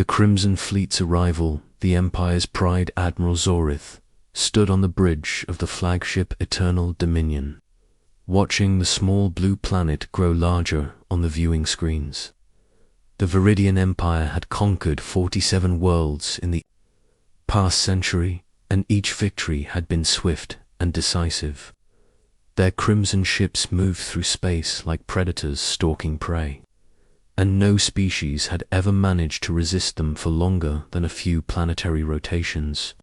The Crimson Fleet's arrival, the Empire's pride Admiral Zorith, stood on the bridge of the flagship Eternal Dominion, watching the small blue planet grow larger on the viewing screens. The Viridian Empire had conquered 47 worlds in the past century, and each victory had been swift and decisive. Their crimson ships moved through space like predators stalking prey, and no species had ever managed to resist them for longer than a few planetary rotations.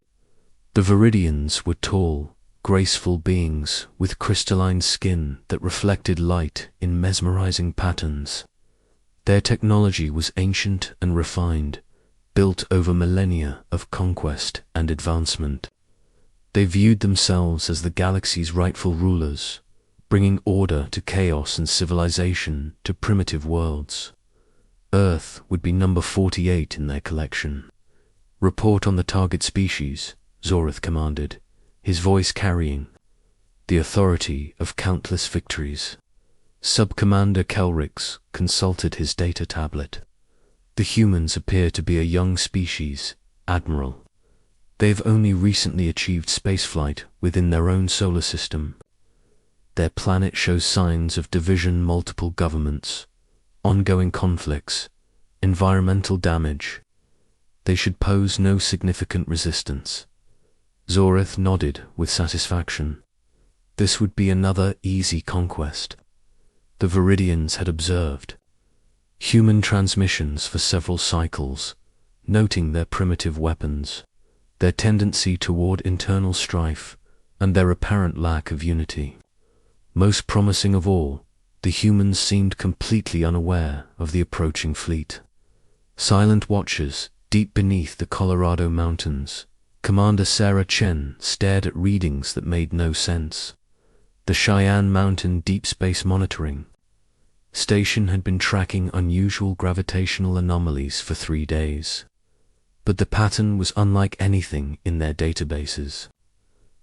The Viridians were tall, graceful beings with crystalline skin that reflected light in mesmerizing patterns. Their technology was ancient and refined, built over millennia of conquest and advancement. They viewed themselves as the galaxy's rightful rulers, bringing order to chaos and civilization to primitive worlds. Earth would be number 48 in their collection. "Report on the target species," Zorith commanded, his voice carrying the authority of countless victories. Sub-Commander Kelrix consulted his data tablet. "The humans appear to be a young species, Admiral. They've only recently achieved spaceflight within their own solar system. Their planet shows signs of division, multiple governments, ongoing conflicts, environmental damage. They should pose no significant resistance." Zorith nodded with satisfaction. This would be another easy conquest. The Viridians had observed human transmissions for several cycles, noting their primitive weapons, their tendency toward internal strife, and their apparent lack of unity. Most promising of all, the humans seemed completely unaware of the approaching fleet. Silent watchers, deep beneath the Colorado Mountains, Commander Sarah Chen stared at readings that made no sense. The Cheyenne Mountain Deep Space Monitoring Station had been tracking unusual gravitational anomalies for 3 days, but the pattern was unlike anything in their databases.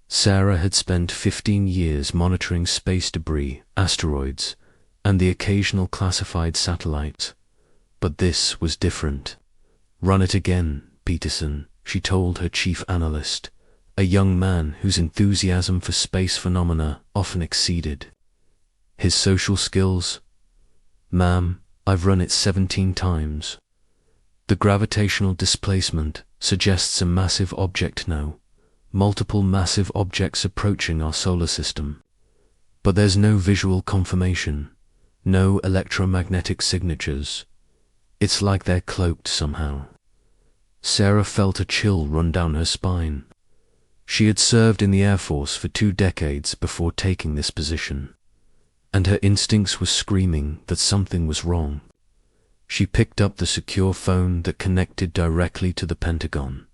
Sarah had spent 15 years monitoring space debris, asteroids, and the occasional classified satellite, but this was different. "Run it again, Peterson," she told her chief analyst, a young man whose enthusiasm for space phenomena often exceeded his social skills. "Ma'am, I've run it 17 times. The gravitational displacement suggests a massive object now, multiple massive objects approaching our solar system. But there's no visual confirmation, no electromagnetic signatures. It's like they're cloaked somehow." Sarah felt a chill run down her spine. She had served in the Air Force for 2 decades before taking this position, and her instincts were screaming that something was wrong. She picked up the secure phone that connected directly to the Pentagon.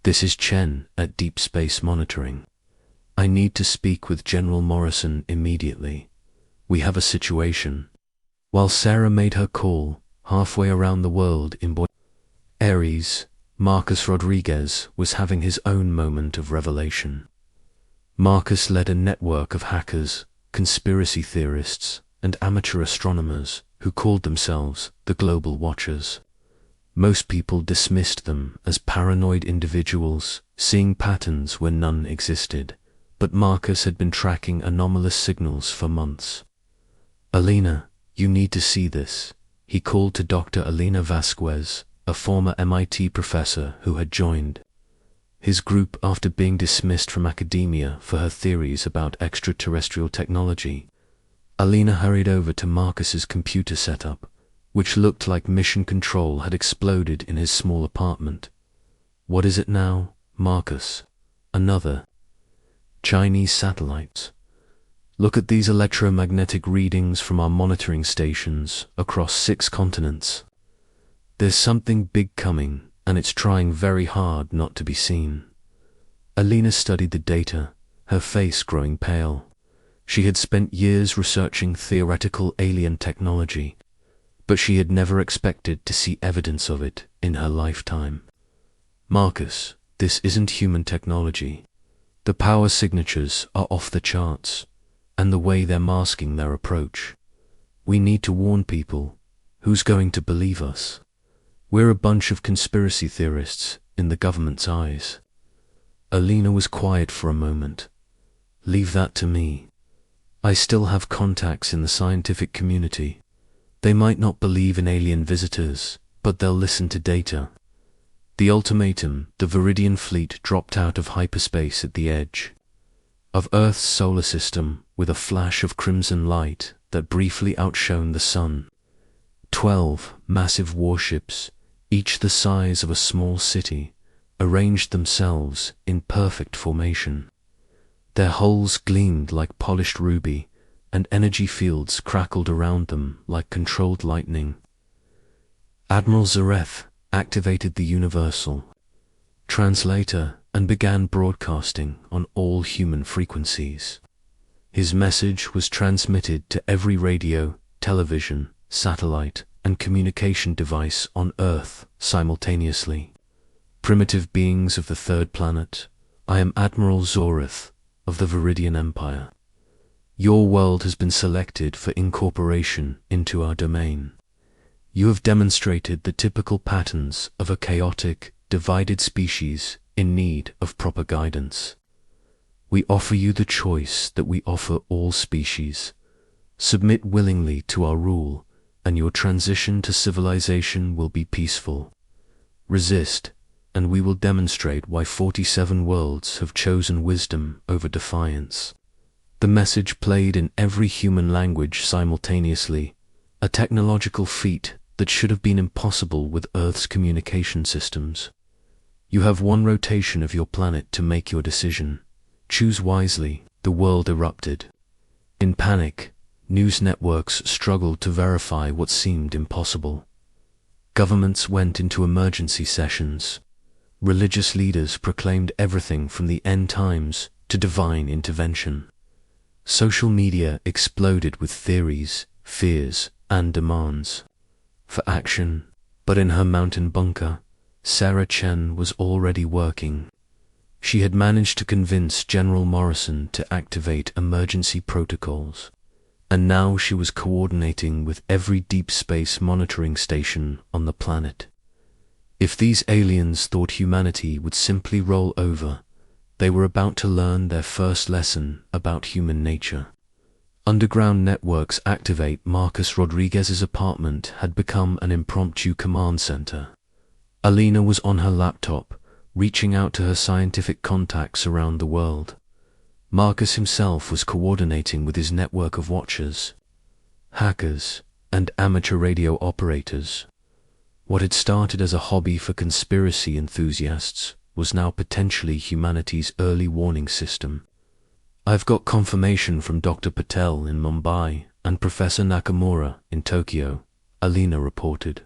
"This is Chen at Deep Space Monitoring. I need to speak with General Morrison immediately. We have a situation." While Sarah made her call, halfway around the world in Buenos Aires, Marcus Rodriguez was having his own moment of revelation. Marcus led a network of hackers, conspiracy theorists, and amateur astronomers who called themselves the Global Watchers. Most people dismissed them as paranoid individuals, seeing patterns where none existed, but Marcus had been tracking anomalous signals for months. "Alina, you need to see this," he called to Dr. Alina Vasquez, a former MIT professor who had joined his group after being dismissed from academia for her theories about extraterrestrial technology. Alina hurried over to Marcus's computer setup, which looked like mission control had exploded in his small apartment. "What is it now, Marcus? Another Chinese satellite? Look at these electromagnetic readings from our monitoring stations across 6 continents. There's something big coming, and it's trying very hard not to be seen." Alina studied the data, her face growing pale. She had spent years researching theoretical alien technology, but she had never expected to see evidence of it in her lifetime. "Marcus, this isn't human technology. The power signatures are off the charts, and the way they're masking their approach. We need to warn people. Who's going to believe us? We're a bunch of conspiracy theorists in the government's eyes. Alina was quiet for a moment. Leave that to me. I still have contacts in the scientific community. They might not believe in alien visitors, but they'll listen to data. The ultimatum, the Viridian fleet dropped out of hyperspace at the edge of Earth's solar system with a flash of crimson light that briefly outshone the sun. 12 massive warships, each the size of a small city, arranged themselves in perfect formation. Their hulls gleamed like polished ruby, and energy fields crackled around them like controlled lightning. Admiral Zareth activated the Universal Translator and began broadcasting on all human frequencies. His message was transmitted to every radio, television, satellite, and communication device on Earth simultaneously. Primitive beings of the third planet, I am Admiral Zoreth of the Viridian Empire. Your world has been selected for incorporation into our domain. You have demonstrated the typical patterns of a chaotic, divided species in need of proper guidance. We offer you the choice that we offer all species. Submit willingly to our rule, and your transition to civilization will be peaceful. Resist, and we will demonstrate why 47 worlds have chosen wisdom over defiance. The message played in every human language simultaneously, a technological feat that should have been impossible with Earth's communication systems. You have one rotation of your planet to make your decision. Choose wisely. The world erupted. In panic, news networks struggled to verify what seemed impossible. Governments went into emergency sessions. Religious leaders proclaimed everything from the end times to divine intervention. Social media exploded with theories, fears, and demands for action, but in her mountain bunker, Sarah Chen was already working. She had managed to convince General Morrison to activate emergency protocols, and now she was coordinating with every deep space monitoring station on the planet. If these aliens thought humanity would simply roll over, they were about to learn their first lesson about human nature. Underground networks activate. Marcus Rodriguez's apartment had become an impromptu command center. Alina was on her laptop, reaching out to her scientific contacts around the world. Marcus himself was coordinating with his network of watchers, hackers, and amateur radio operators. What had started as a hobby for conspiracy enthusiasts was now potentially humanity's early warning system. I've got confirmation from Dr. Patel in Mumbai and Professor Nakamura in Tokyo, Alina reported.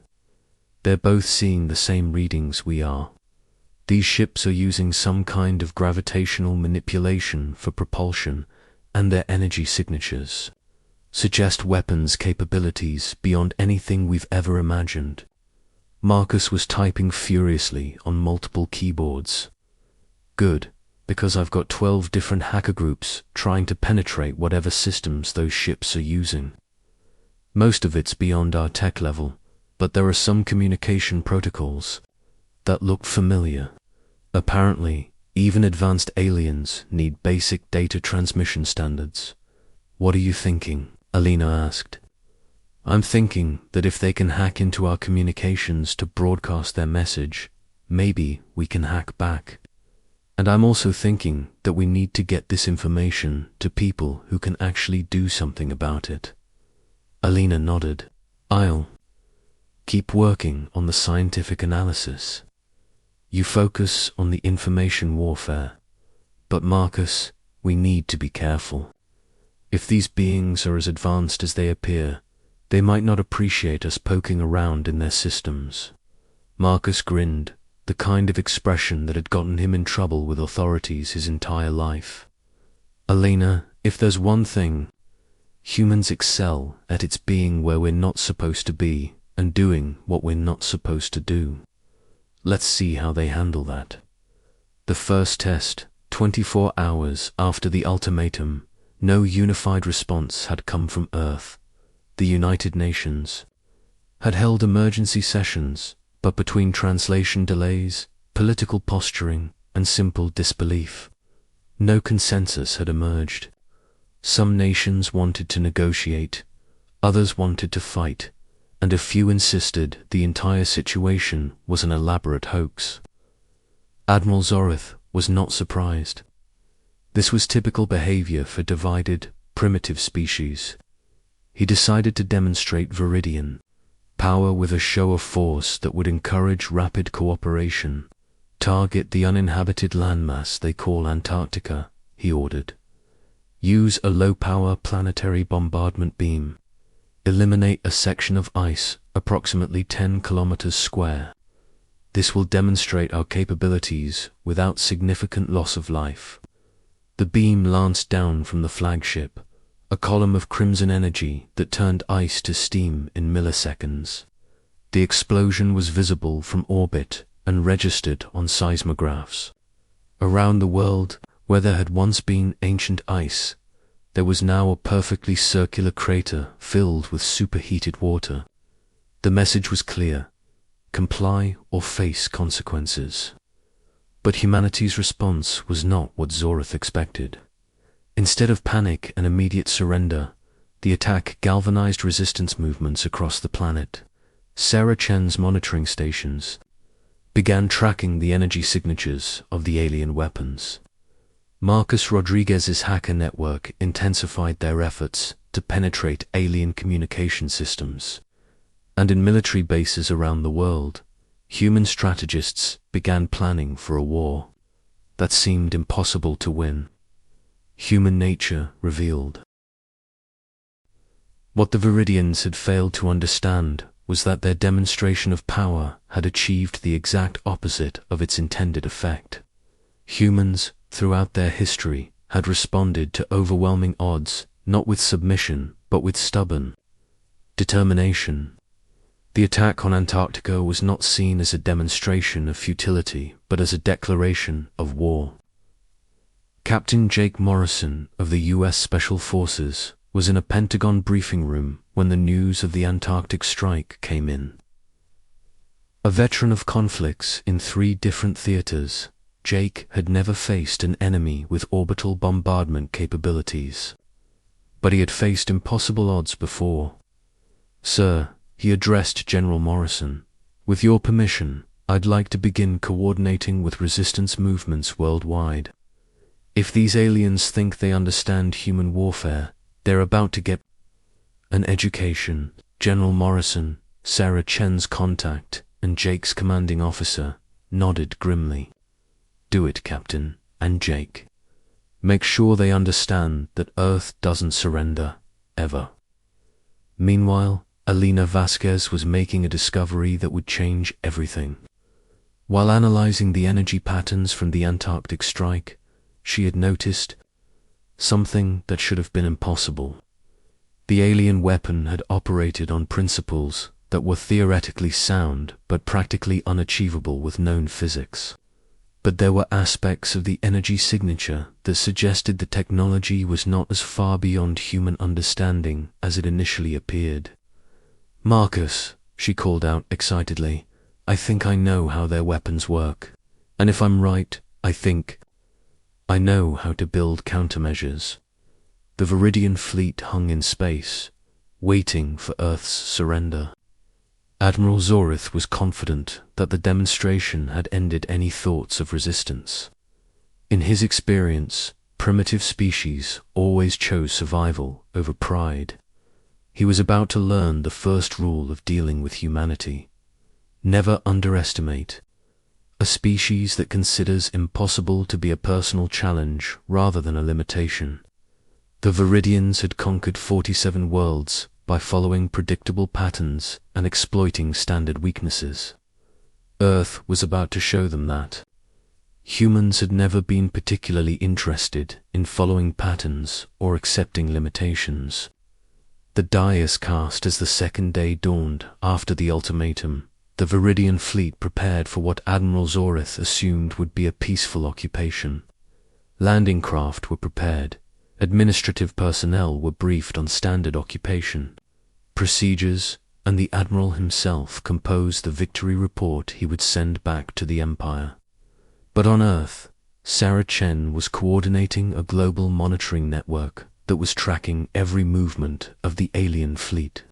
They're both seeing the same readings we are. These ships are using some kind of gravitational manipulation for propulsion, and their energy signatures suggest weapons capabilities beyond anything we've ever imagined. Marcus was typing furiously on multiple keyboards. Good, because I've got 12 different hacker groups trying to penetrate whatever systems those ships are using. Most of it's beyond our tech level, but there are some communication protocols that look familiar. Apparently, even advanced aliens need basic data transmission standards. What are you thinking? Alina asked. I'm thinking that if they can hack into our communications to broadcast their message, maybe we can hack back. And I'm also thinking that we need to get this information to people who can actually do something about it. Alina nodded. I'll keep working on the scientific analysis. You focus on the information warfare. But Marcus, we need to be careful. If these beings are as advanced as they appear, they might not appreciate us poking around in their systems. Marcus grinned, the kind of expression that had gotten him in trouble with authorities his entire life. Alina, if there's one thing, humans excel at its being where we're not supposed to be and doing what we're not supposed to do. Let's see how they handle that. The first test, 24 hours after the ultimatum, no unified response had come from Earth. The United Nations had held emergency sessions, but between translation delays, political posturing, and simple disbelief, no consensus had emerged. Some nations wanted to negotiate, others wanted to fight, and a few insisted the entire situation was an elaborate hoax. Admiral Zorith was not surprised. This was typical behavior for divided, primitive species. He decided to demonstrate Viridian power with a show of force that would encourage rapid cooperation. Target the uninhabited landmass they call Antarctica, he ordered. Use a low-power planetary bombardment beam. Eliminate a section of ice approximately 10 kilometers square. This will demonstrate our capabilities without significant loss of life. The beam lanced down from the flagship, a column of crimson energy that turned ice to steam in milliseconds. The explosion was visible from orbit and registered on seismographs. Around the world, where there had once been ancient ice, there was now a perfectly circular crater filled with superheated water. The message was clear: comply or face consequences. But humanity's response was not what Zorith expected. Instead of panic and immediate surrender, the attack galvanized resistance movements across the planet. Sarah Chen's monitoring stations began tracking the energy signatures of the alien weapons. Marcus Rodriguez's hacker network intensified their efforts to penetrate alien communication systems. And in military bases around the world, human strategists began planning for a war that seemed impossible to win. Human nature revealed. What the Viridians had failed to understand was that their demonstration of power had achieved the exact opposite of its intended effect. Humans, throughout their history, had responded to overwhelming odds not with submission but with stubborn determination. The attack on Antarctica was not seen as a demonstration of futility but as a declaration of war. Captain Jake Morrison of the U.S. Special Forces was in a Pentagon briefing room when the news of the Antarctic strike came in. A veteran of conflicts in 3 different theaters, Jake had never faced an enemy with orbital bombardment capabilities. But he had faced impossible odds before. "Sir," he addressed General Morrison, "with your permission, I'd like to begin coordinating with resistance movements worldwide. If these aliens think they understand human warfare, they're about to get an education." General Morrison, Sarah Chen's contact and Jake's commanding officer, nodded grimly. "Do it, Captain, and Jake. Make sure they understand that Earth doesn't surrender, ever." Meanwhile, Alina Vasquez was making a discovery that would change everything. While analyzing the energy patterns from the Antarctic strike, she had noticed something that should have been impossible. The alien weapon had operated on principles that were theoretically sound but practically unachievable with known physics. But there were aspects of the energy signature that suggested the technology was not as far beyond human understanding as it initially appeared. "Marcus," she called out excitedly, "I think I know how their weapons work. And if I'm right, I think I know how to build countermeasures." The Viridian fleet hung in space, waiting for Earth's surrender. Admiral Zorith was confident that the demonstration had ended any thoughts of resistance. In his experience, primitive species always chose survival over pride. He was about to learn the first rule of dealing with humanity: never underestimate. A species that considers impossible to be a personal challenge rather than a limitation. The Viridians had conquered 47 worlds by following predictable patterns and exploiting standard weaknesses. Earth was about to show them that. Humans had never been particularly interested in following patterns or accepting limitations. The die is cast as the second day dawned after the ultimatum. The Viridian fleet prepared for what Admiral Zorith assumed would be a peaceful occupation. Landing craft were prepared. Administrative personnel were briefed on standard occupation procedures and the Admiral himself composed the victory report he would send back to the Empire. But on Earth, Sarah Chen was coordinating a global monitoring network that was tracking every movement of the alien fleet.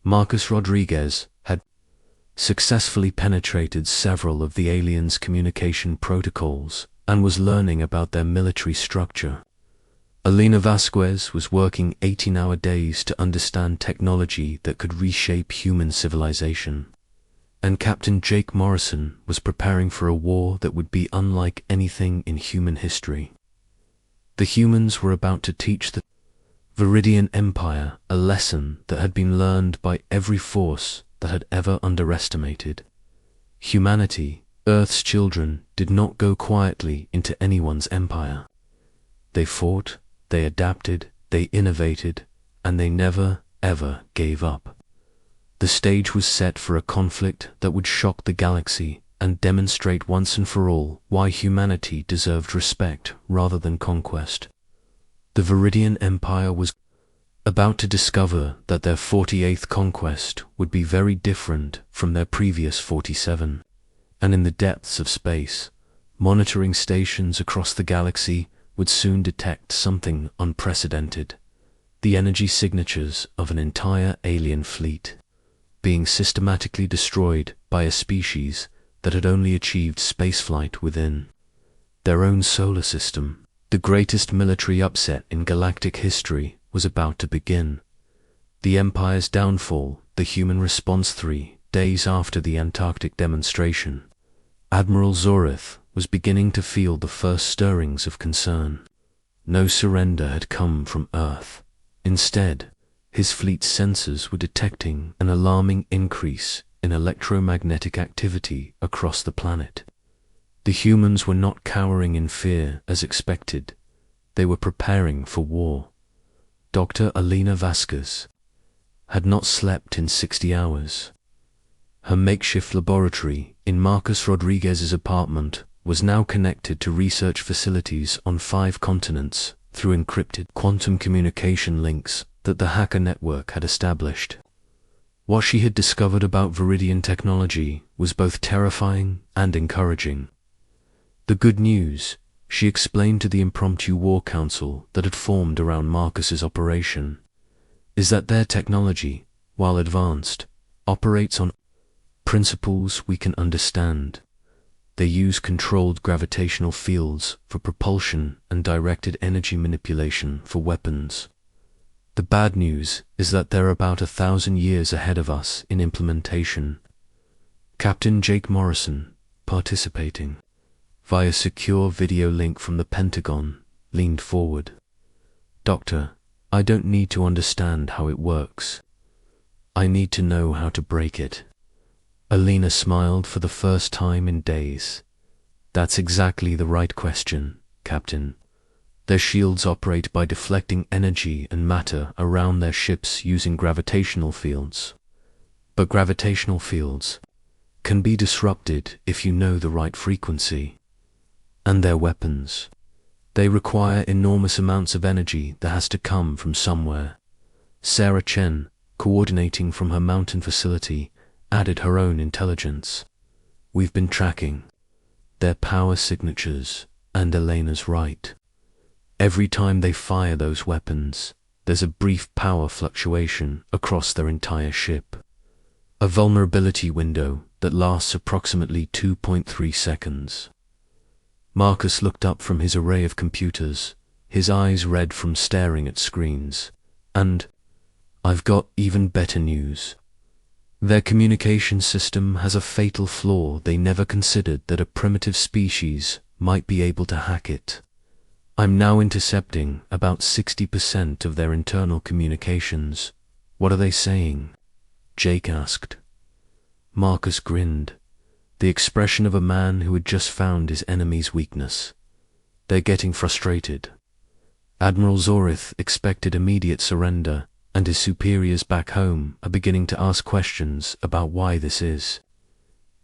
Marcus Rodriguez had successfully penetrated several of the aliens' communication protocols and was learning about their military structure. Elena Vasquez was working 18-hour days to understand technology that could reshape human civilization. And Captain Jake Morrison was preparing for a war that would be unlike anything in human history. The humans were about to teach the Viridian Empire a lesson that had been learned by every force that had ever underestimated. Humanity, Earth's children, did not go quietly into anyone's empire. They fought, they adapted, they innovated, and they never, ever gave up. The stage was set for a conflict that would shock the galaxy and demonstrate once and for all why humanity deserved respect rather than conquest. The Viridian Empire was about to discover that their 48th conquest would be very different from their previous 47, and in the depths of space, monitoring stations across the galaxy would soon detect something unprecedented: the energy signatures of an entire alien fleet being systematically destroyed by a species that had only achieved spaceflight within their own solar system. The greatest military upset in galactic history was about to begin. The Empire's downfall, the human response 3 days after the Antarctic demonstration. Admiral Zorith was beginning to feel the first stirrings of concern. No surrender had come from Earth. Instead, his fleet's sensors were detecting an alarming increase in electromagnetic activity across the planet. The humans were not cowering in fear as expected. They were preparing for war. Dr. Elena Vasquez had not slept in 60 hours. Her makeshift laboratory in Marcus Rodriguez's apartment was now connected to research facilities on 5 continents through encrypted quantum communication links that the hacker network had established. What she had discovered about Viridian technology was both terrifying and encouraging. The good news, she explained to the impromptu war council that had formed around Marcus's operation, is that their technology, while advanced, operates on principles we can understand. They use controlled gravitational fields for propulsion and directed energy manipulation for weapons. The bad news is that they're about 1,000 years ahead of us in implementation. Captain Jake Morrison, participating via secure video link from the Pentagon, leaned forward. "Doctor, I don't need to understand how it works. I need to know how to break it." Elena smiled for the first time in days. "That's exactly the right question, Captain. Their shields operate by deflecting energy and matter around their ships using gravitational fields. But gravitational fields can be disrupted if you know the right frequency. And their weapons, they require enormous amounts of energy that has to come from somewhere." Sarah Chen, coordinating from her mountain facility, added her own intelligence. "We've been tracking their power signatures, and Elena's right. Every time they fire those weapons, there's a brief power fluctuation across their entire ship. A vulnerability window that lasts approximately 2.3 seconds. Marcus looked up from his array of computers, his eyes red from staring at screens. "And I've got even better news. Their communication system has a fatal flaw. They never considered that a primitive species might be able to hack it. I'm now intercepting about 60% of their internal communications." "What are they saying?" Jake asked. Marcus grinned, the expression of a man who had just found his enemy's weakness. "They're getting frustrated. Admiral Zorith expected immediate surrender, and his superiors back home are beginning to ask questions about why this is.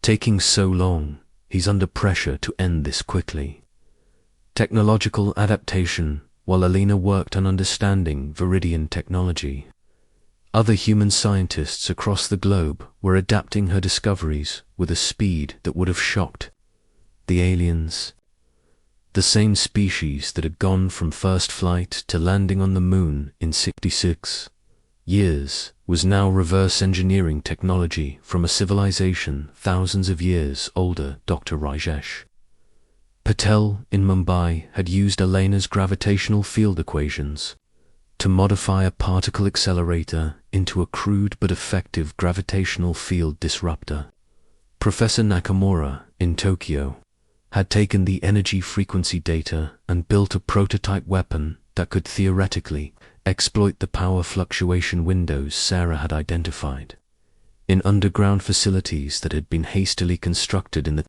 Taking so long, he's under pressure to end this quickly." Technological adaptation, while Elena worked on understanding Viridian technology. Other human scientists across the globe were adapting her discoveries with a speed that would have shocked the aliens. The same species that had gone from first flight to landing on the moon in 66 years was now reverse engineering technology from a civilization thousands of years older. Dr. Rajesh Patel in Mumbai had used Elena's gravitational field equations to modify a particle accelerator into a crude but effective gravitational field disruptor. Professor Nakamura in Tokyo had taken the energy frequency data and built a prototype weapon that could theoretically exploit the power fluctuation windows Sarah had identified in underground facilities that had been hastily constructed in the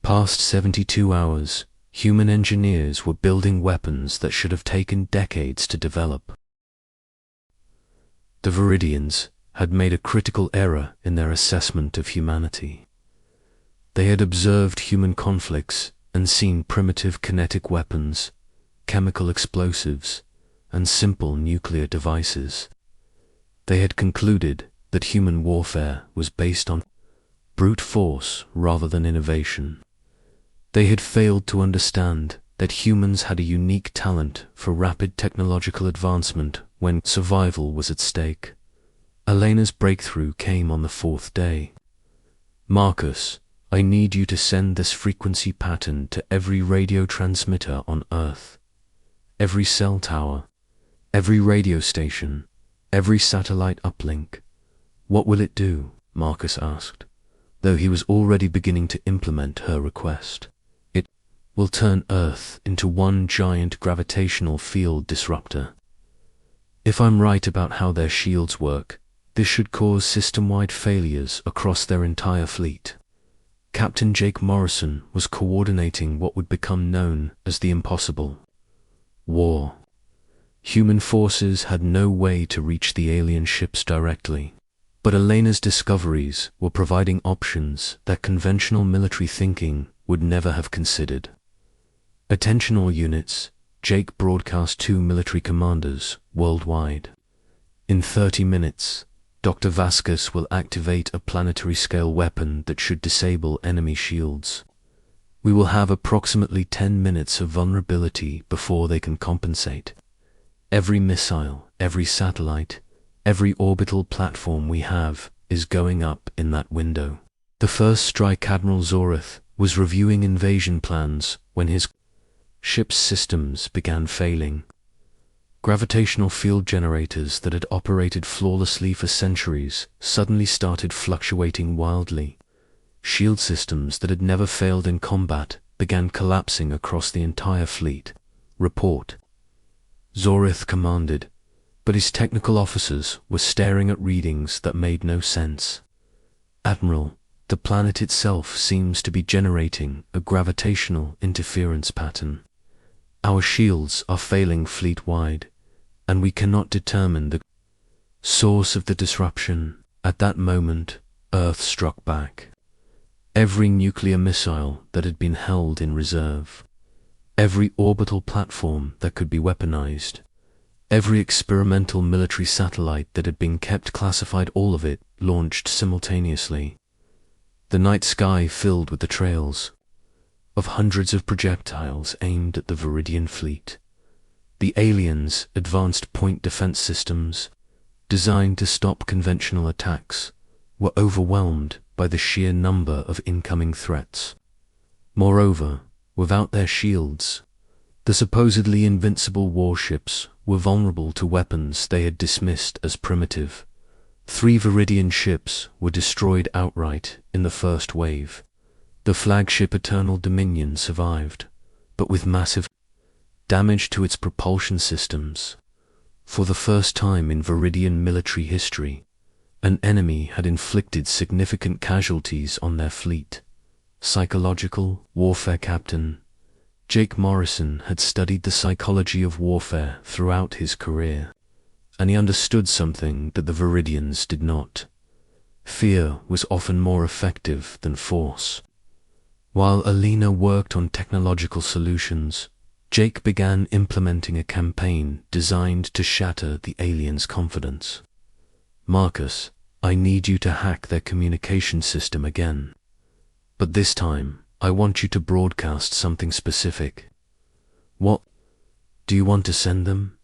past 72 hours. Human engineers were building weapons that should have taken decades to develop. The Viridians had made a critical error in their assessment of humanity. They had observed human conflicts and seen primitive kinetic weapons, chemical explosives, and simple nuclear devices. They had concluded that human warfare was based on brute force rather than innovation. They had failed to understand that humans had a unique talent for rapid technological advancement when survival was at stake. Elena's breakthrough came on the fourth day. "Marcus, I need you to send this frequency pattern to every radio transmitter on Earth, every cell tower, every radio station, every satellite uplink." "What will it do?" Marcus asked, though he was already beginning to implement her request. "It will turn Earth into one giant gravitational field disruptor. If I'm right about how their shields work, this should cause system-wide failures across their entire fleet." Captain Jake Morrison was coordinating what would become known as the impossible war. Human forces had no way to reach the alien ships directly, but Elena's discoveries were providing options that conventional military thinking would never have considered. "Attention all units," Jake broadcast to military commanders worldwide. "In 30 minutes, Dr. Vasquez will activate a planetary-scale weapon that should disable enemy shields. We will have approximately 10 minutes of vulnerability before they can compensate. Every missile, every satellite, every orbital platform we have is going up in that window." The first strike, Admiral Zorith was reviewing invasion plans when his ship's systems began failing. Gravitational field generators that had operated flawlessly for centuries suddenly started fluctuating wildly. Shield systems that had never failed in combat began collapsing across the entire fleet. "Report," Zorith commanded, but his technical officers were staring at readings that made no sense. "Admiral, the planet itself seems to be generating a gravitational interference pattern. Our shields are failing fleet-wide, and we cannot determine the source of the disruption." At that moment, Earth struck back. Every nuclear missile that had been held in reserve, every orbital platform that could be weaponized, every experimental military satellite that had been kept classified, all of it launched simultaneously. The night sky filled with the trails of hundreds of projectiles aimed at the Viridian fleet. The aliens' advanced point defense systems, designed to stop conventional attacks, were overwhelmed by the sheer number of incoming threats. Moreover, without their shields, the supposedly invincible warships were vulnerable to weapons they had dismissed as primitive. 3 Viridian ships were destroyed outright in the first wave. The flagship Eternal Dominion survived, but with massive damage to its propulsion systems. For the first time in Viridian military history, an enemy had inflicted significant casualties on their fleet. Psychological warfare Captain Jake Morrison had studied the psychology of warfare throughout his career, and he understood something that the Viridians did not. Fear was often more effective than force. While Elena worked on technological solutions, Jake began implementing a campaign designed to shatter the aliens' confidence. Marcus, I need you to hack their communication system again. But this time, I want you to broadcast something specific. What? Do you want to send them?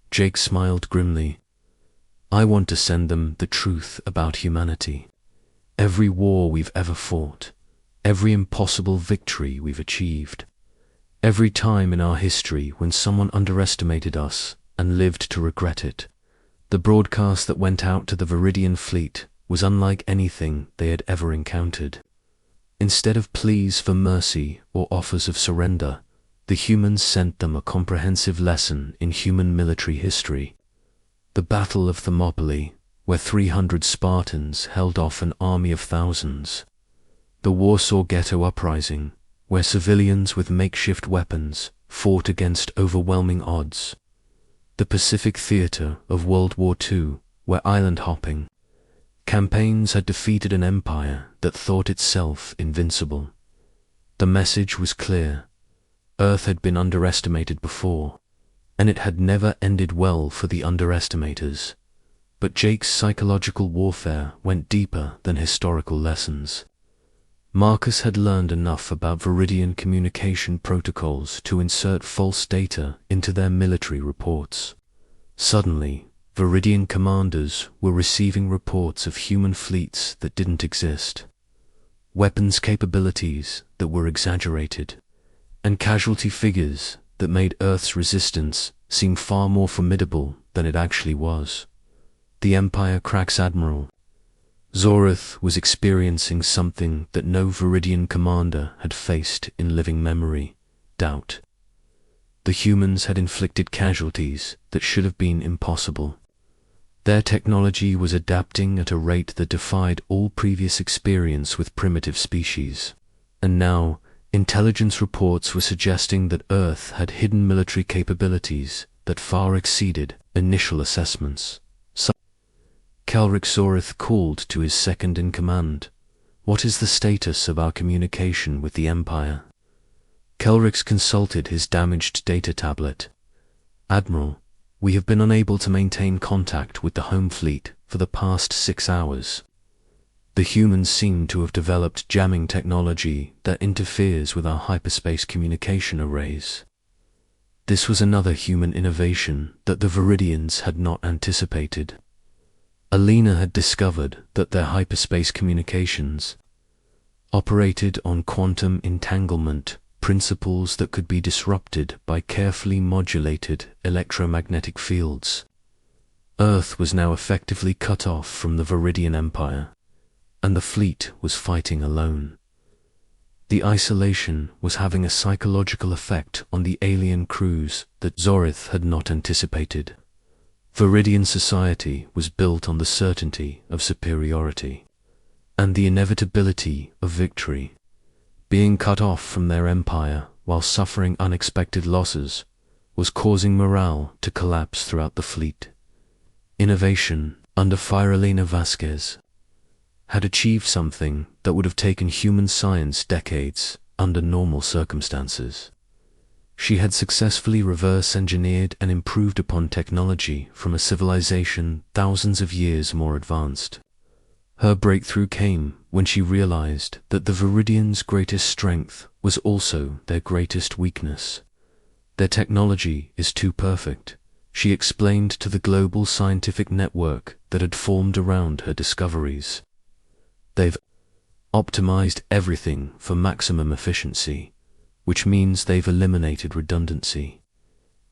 Jake smiled grimly. I want to send them the truth about humanity. Every war we've ever fought, every impossible victory we've achieved, every time in our history when someone underestimated us and lived to regret it. The broadcast that went out to the Viridian fleet was unlike anything they had ever encountered. Instead of pleas for mercy or offers of surrender, the humans sent them a comprehensive lesson in human military history. The Battle of Thermopylae, where 300 Spartans held off an army of thousands. The Warsaw Ghetto Uprising, where civilians with makeshift weapons fought against overwhelming odds. The Pacific Theater of World War II, where island hopping campaigns had defeated an empire that thought itself invincible. The message was clear. Earth had been underestimated before, and it had never ended well for the underestimators. But Jake's psychological warfare went deeper than historical lessons. Marcus had learned enough about Viridian communication protocols to insert false data into their military reports. Suddenly, Viridian commanders were receiving reports of human fleets that didn't exist, weapons capabilities that were exaggerated, and casualty figures that made Earth's resistance seem far more formidable than it actually was. The Empire Cracks Admiral Zorith was experiencing something that no Viridian commander had faced in living memory: doubt. The humans had inflicted casualties that should have been impossible. Their technology was adapting at a rate that defied all previous experience with primitive species. And now, intelligence reports were suggesting that Earth had hidden military capabilities that far exceeded initial assessments. Kelric Zorith called to his second-in-command. What is the status of our communication with the Empire? Kelrix consulted his damaged data tablet. Admiral, we have been unable to maintain contact with the home fleet for the past 6 hours. The humans seem to have developed jamming technology that interferes with our hyperspace communication arrays. This was another human innovation that the Viridians had not anticipated. Alina had discovered that their hyperspace communications operated on quantum entanglement principles that could be disrupted by carefully modulated electromagnetic fields. Earth was now effectively cut off from the Viridian Empire, and the fleet was fighting alone. The isolation was having a psychological effect on the alien crews that Zorith had not anticipated. Viridian society was built on the certainty of superiority and the inevitability of victory. Being cut off from their empire while suffering unexpected losses was causing morale to collapse throughout the fleet. Innovation under Firelina Vasquez had achieved something that would have taken human science decades under normal circumstances. She had successfully reverse-engineered and improved upon technology from a civilization thousands of years more advanced. Her breakthrough came when she realized that the Viridians' greatest strength was also their greatest weakness. Their technology is too perfect, she explained to the global scientific network that had formed around her discoveries. They've optimized everything for maximum efficiency, which means they've eliminated redundancy.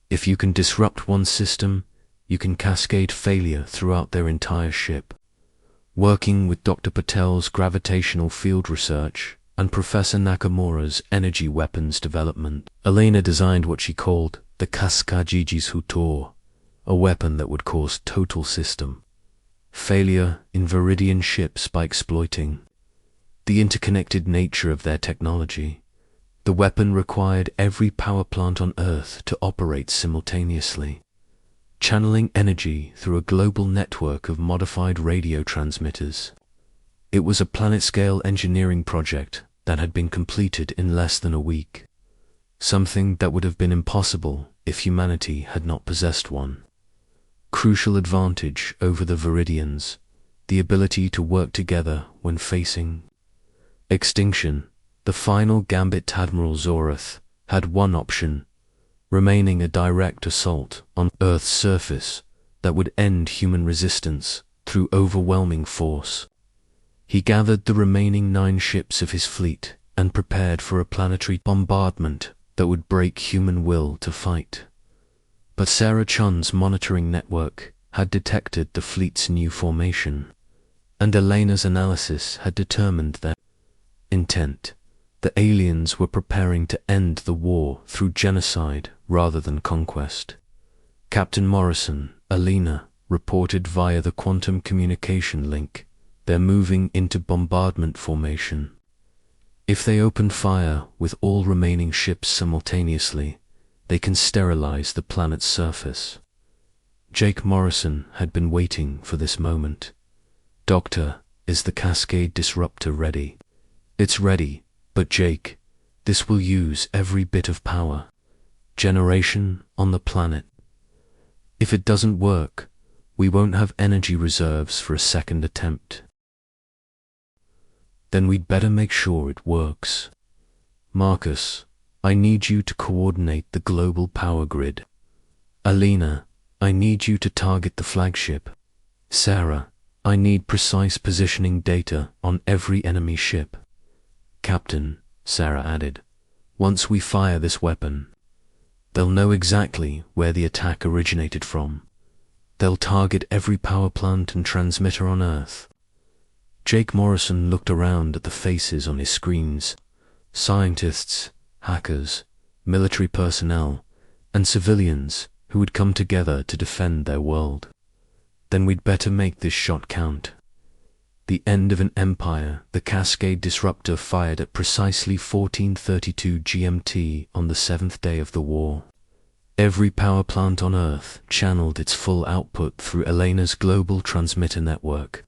If you can disrupt one system, you can cascade failure throughout their entire ship. Working with Dr. Patel's gravitational field research and Professor Nakamura's energy weapons development, Elena designed what she called the Kaskajijis Hutor, a weapon that would cause total system failure in Viridian ships by exploiting the interconnected nature of their technology. The weapon required every power plant on Earth to operate simultaneously, channeling energy through a global network of modified radio transmitters. It was a planet-scale engineering project that had been completed in less than a week, something that would have been impossible if humanity had not possessed one. crucial advantage over the Viridians, the ability to work together when facing extinction. The final gambit Admiral Zorith had one option, remaining a direct assault on Earth's surface that would end human resistance through overwhelming force. He gathered the remaining 9 ships of his fleet and prepared for a planetary bombardment that would break human will to fight. But Sarah Chun's monitoring network had detected the fleet's new formation, and Elena's analysis had determined their intent. The aliens were preparing to end the war through genocide rather than conquest. Captain Morrison, Elena, reported via the quantum communication link they're moving into bombardment formation. If they open fire with all remaining ships simultaneously, they can sterilize the planet's surface. Jake Morrison had been waiting for this moment. Doctor, is the Cascade Disruptor ready? It's ready, but Jake, this will use every bit of power generation on the planet. If it doesn't work, we won't have energy reserves for a second attempt. Then we'd better make sure it works. Marcus, I need you to coordinate the global power grid. Alina, I need you to target the flagship. Sarah, I need precise positioning data on every enemy ship. Captain, Sarah added, once we fire this weapon, they'll know exactly where the attack originated from. They'll target every power plant and transmitter on Earth. Jake Morrison looked around at the faces on his screens. Scientists, hackers, military personnel, and civilians who had come together to defend their world. Then we'd better make this shot count. The end of an empire, the Cascade Disruptor fired at precisely 1432 GMT on the 7th day of the war. Every power plant on Earth channeled its full output through Elena's global transmitter network,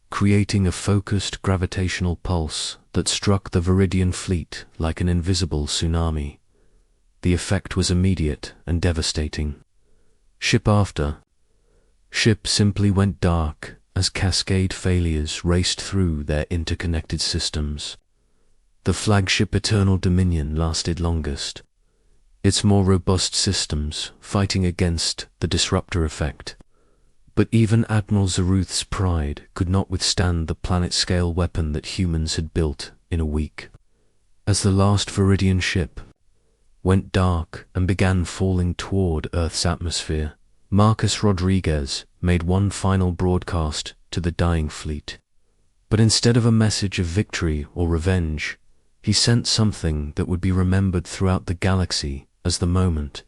creating a focused gravitational pulse that struck the Viridian fleet like an invisible tsunami. The effect was immediate and devastating. Ship after ship simply went dark as cascade failures raced through their interconnected systems. The flagship Eternal Dominion lasted longest, its more robust systems fighting against the disruptor effect. But even Admiral Zorith's pride could not withstand the planet-scale weapon that humans had built in a week. As the last Viridian ship went dark and began falling toward Earth's atmosphere, Marcus Rodriguez made one final broadcast to the dying fleet. But instead of a message of victory or revenge, he sent something that would be remembered throughout the galaxy as the moment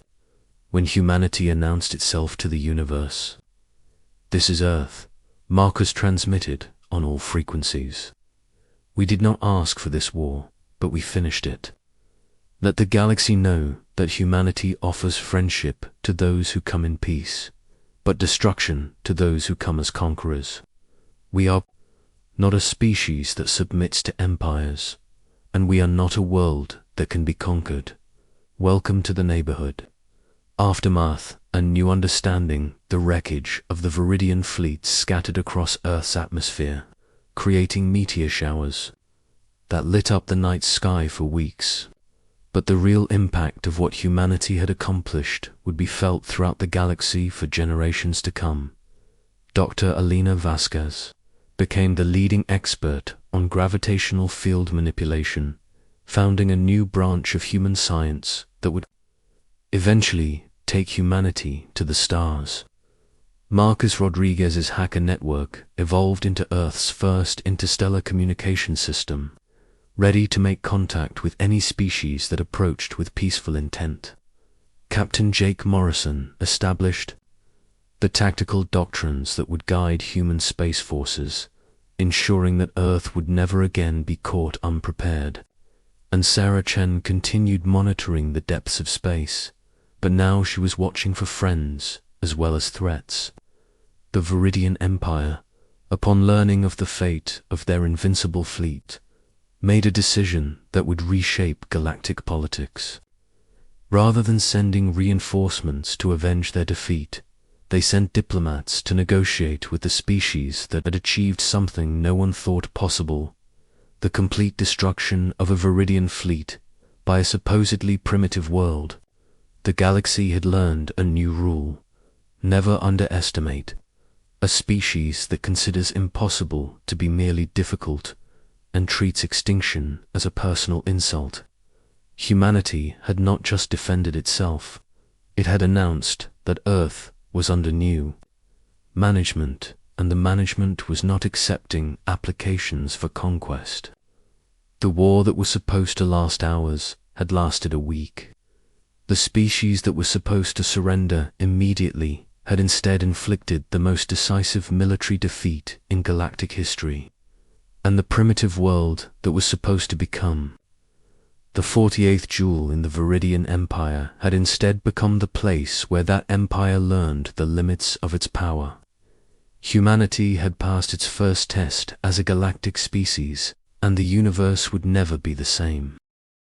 when humanity announced itself to the universe. "This is Earth," Marcus transmitted on all frequencies. "We did not ask for this war, but we finished it. Let the galaxy know that humanity offers friendship to those who come in peace, but destruction to those who come as conquerors. We are not a species that submits to empires, and we are not a world that can be conquered. Welcome to the neighborhood." Aftermath and new understanding. The wreckage of the Viridian fleet scattered across Earth's atmosphere, creating meteor showers that lit up the night sky for weeks. But the real impact of what humanity had accomplished would be felt throughout the galaxy for generations to come. Dr. Alina Vasquez became the leading expert on gravitational field manipulation, founding a new branch of human science that would eventually take humanity to the stars. Marcus Rodriguez's hacker network evolved into Earth's first interstellar communication system, ready to make contact with any species that approached with peaceful intent. Captain Jake Morrison established the tactical doctrines that would guide human space forces, ensuring that Earth would never again be caught unprepared. And Sarah Chen continued monitoring the depths of space, but now she was watching for friends as well as threats. The Viridian Empire, upon learning of the fate of their invincible fleet, made a decision that would reshape galactic politics. Rather than sending reinforcements to avenge their defeat, They sent diplomats to negotiate with the species that had achieved something no one thought possible: the complete destruction of a Viridian fleet by a supposedly primitive world. The galaxy had learned a new rule: never underestimate a species that considers impossible to be merely difficult and treats extinction as a personal insult. Humanity had not just defended itself, it had announced that Earth was under new management, and the management was not accepting applications for conquest. The war that was supposed to last hours had lasted a week. The species that was supposed to surrender immediately had instead inflicted the most decisive military defeat in galactic history. And the primitive world that was supposed to become the 48th jewel in the Viridian Empire had instead become the place where that empire learned the limits of its power. Humanity had passed its first test as a galactic species, and the universe would never be the same.